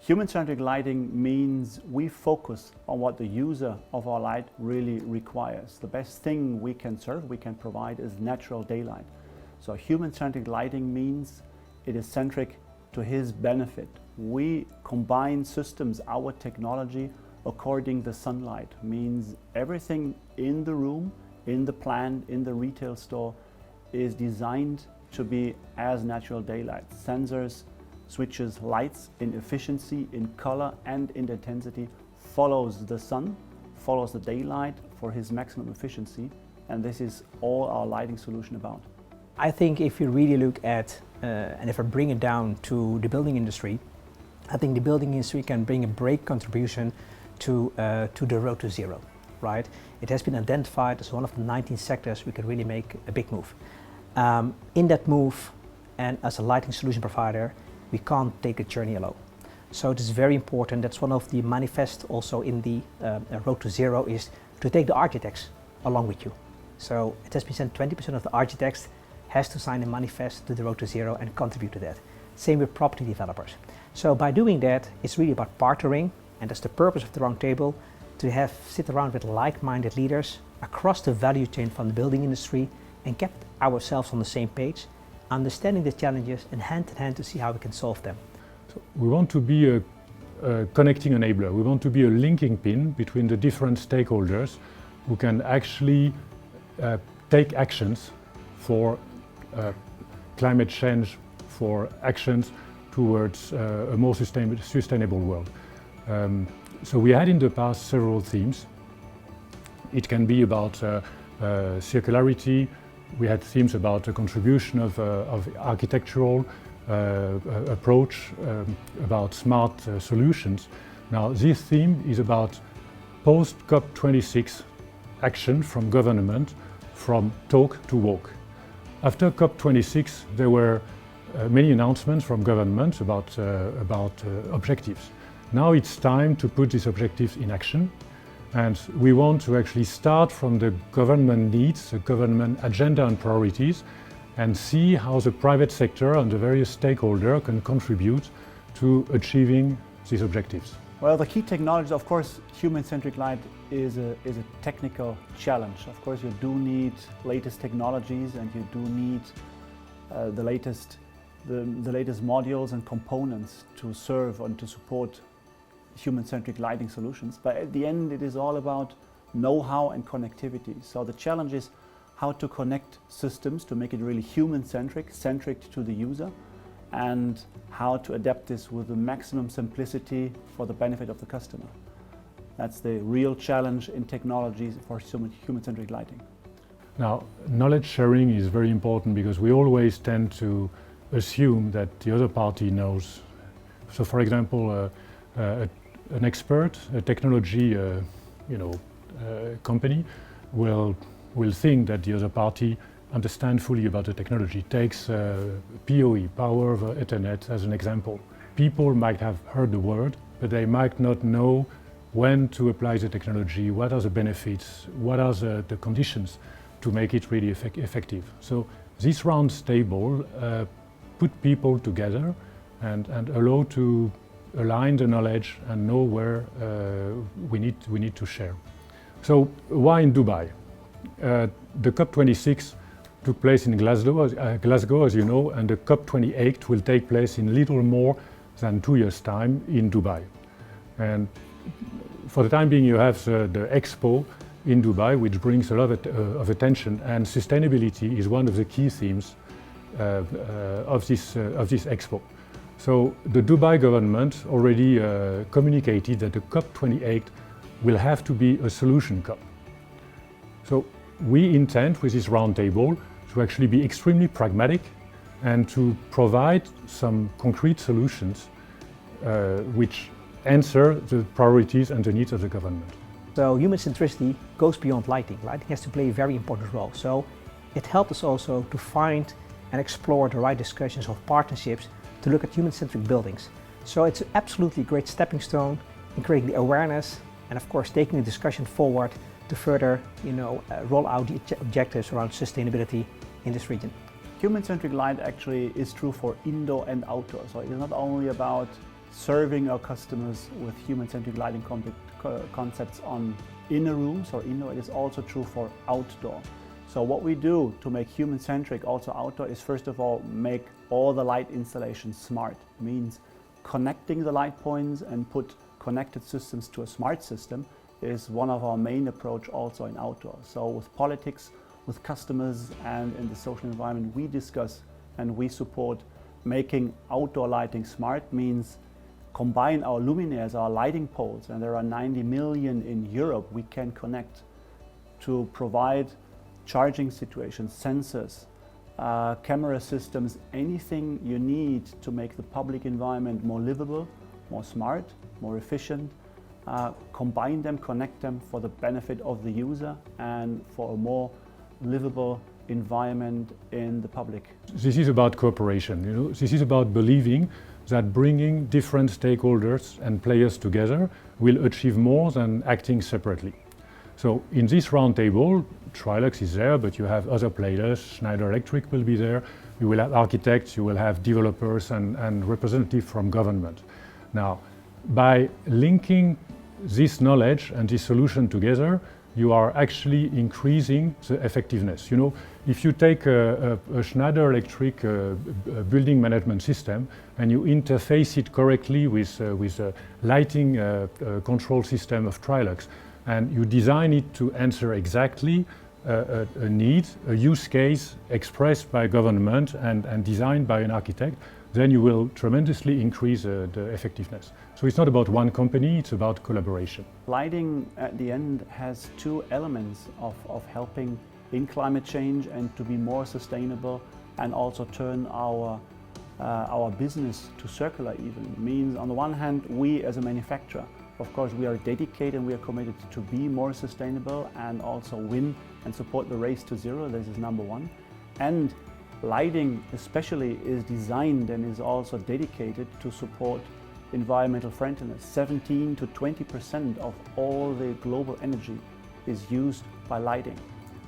Human-centric lighting means we focus on what the user of our light really requires. The best thing we can serve, we can provide is natural daylight. So human-centric lighting means it is centric to his benefit. We combine systems, our technology, according to sunlight. Means everything in the room, in the plant, in the retail store is designed to be as natural daylight. Sensors, switches, lights in efficiency, in color and in intensity, follows the sun, follows the daylight for his maximum efficiency, and this is all our lighting solution about. I think if you really look at, and if I bring it down to the building industry, I think the building industry can bring a great contribution to the road to zero, right? It has been identified as one of the 19 sectors we can really make a big move. In that move, and as a lighting solution provider, we can't take the journey alone. So it is very important. That's one of the manifests also in the road to zero, is to take the architects along with you. So it has been said 20% of the architects has to sign a manifest to the road to zero and contribute to that. Same with property developers. So by doing that, it's really about partnering, and that's the purpose of the roundtable, to sit around with like-minded leaders across the value chain from the building industry and get ourselves on the same page, understanding the challenges and hand in hand to see how we can solve them. So we want to be a connecting enabler. We want to be a linking pin between the different stakeholders who can actually take actions for climate change, for actions towards a more sustainable world. So we had in the past several themes. It can be about circularity. We had themes about the contribution of architectural approach, about smart solutions. Now this theme is about post-COP26 action from government, from talk to walk. After COP26 there were many announcements from governments about objectives. Now it's time to put these objectives in action. And we want to actually start from the government needs, the government agenda and priorities, and see how the private sector and the various stakeholders can contribute to achieving these objectives. Well, the key technology, of course, human-centric light is a technical challenge. Of course, you do need latest technologies, and you do need the latest modules and components to serve and to support human-centric lighting solutions, but at the end it is all about know-how and connectivity. So the challenge is how to connect systems to make it really human-centric, centric to the user, and how to adapt this with the maximum simplicity for the benefit of the customer. That's the real challenge in technologies for human-centric lighting. Now, knowledge sharing is very important because we always tend to assume that the other party knows. So for example, an expert, a technology company will think that the other party understands fully about the technology. Takes PoE, power over Ethernet, as an example. People might have heard the word, but they might not know when to apply the technology, what are the benefits, what are the conditions to make it really effective. So this round table put people together and allow to align the knowledge and know where we need to share. So why in Dubai? The COP26 took place in Glasgow, as you know, and the COP28 will take place in little more than 2 years' time in Dubai. And for the time being, you have the Expo in Dubai, which brings a lot of attention, and sustainability is one of the key themes of this Expo. So the Dubai government already communicated that the COP28 will have to be a solution COP. So we intend with this roundtable to actually be extremely pragmatic and to provide some concrete solutions which answer the priorities and the needs of the government. So human centricity goes beyond lighting. Lighting has to play a very important role. So it helped us also to find and explore the right discussions of partnerships to look at human-centric buildings. So it's absolutely a great stepping stone in creating the awareness and of course taking the discussion forward to further roll out the objectives around sustainability in this region. Human-centric light actually is true for indoor and outdoor. So it is not only about serving our customers with human-centric lighting concepts on inner rooms or indoor. It is also true for outdoor. So what we do to make human-centric also outdoor is first of all make all the light installations smart. Means connecting the light points and put connected systems to a smart system is one of our main approach also in outdoor. So with politics, with customers and in the social environment, we discuss and we support making outdoor lighting smart. Means combine our luminaires, our lighting poles, and there are 90 million in Europe we can connect to provide charging situations, sensors, camera systems, anything you need to make the public environment more livable, more smart, more efficient. Combine them, connect them for the benefit of the user and for a more livable environment in the public. This is about cooperation. This is about believing that bringing different stakeholders and players together will achieve more than acting separately. So in this roundtable, TRILUX is there, but you have other players. Schneider Electric will be there. You will have architects, you will have developers and representatives from government. Now, by linking this knowledge and this solution together, you are actually increasing the effectiveness. If you take a Schneider Electric building management system and you interface it correctly with a lighting control system of TRILUX, and you design it to answer exactly a need, a use case expressed by government and designed by an architect, then you will tremendously increase the effectiveness. So it's not about one company, it's about collaboration. Lighting at the end has two elements of helping in climate change and to be more sustainable and also turn our business to circular even. Means on the one hand, we as a manufacturer, of course, we are dedicated and we are committed to be more sustainable and also win and support the race to zero. This is number one. And lighting especially is designed and is also dedicated to support environmental friendliness. 17 to 20% of all the global energy is used by lighting.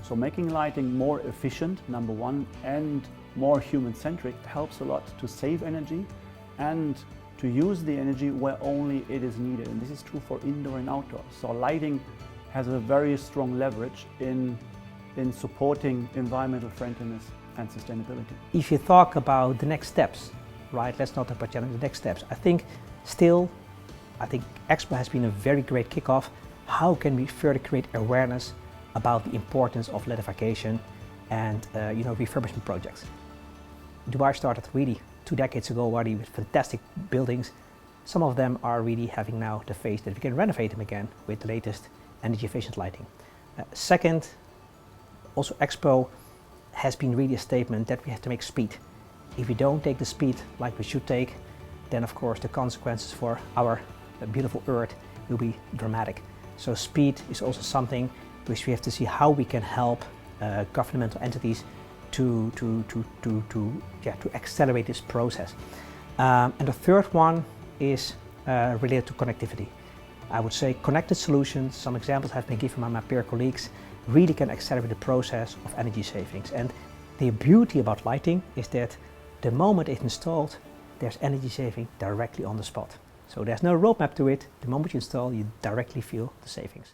So making lighting more efficient, number one, and more human-centric helps a lot to save energy and to use the energy where only it is needed. And this is true for indoor and outdoor. So lighting has a very strong leverage in supporting environmental friendliness and sustainability. If you talk about the next steps, right, let's not talk about challenge, the next steps. I think Expo has been a very great kickoff. How can we further create awareness about the importance of LEDification and refurbishment projects? Dubai started really 2 decades ago already with fantastic buildings. Some of them are really having now the face that we can renovate them again with the latest energy efficient lighting. Second, also Expo has been really a statement that we have to make speed. If we don't take the speed like we should take, then of course the consequences for our beautiful Earth will be dramatic. So speed is also something which we have to see how we can help governmental entities to accelerate this process. And the third one is related to connectivity. I would say connected solutions, some examples have been given by my peer colleagues, really can accelerate the process of energy savings. And the beauty about lighting is that the moment it's installed, there's energy saving directly on the spot. So there's no roadmap to it. The moment you install, you directly feel the savings.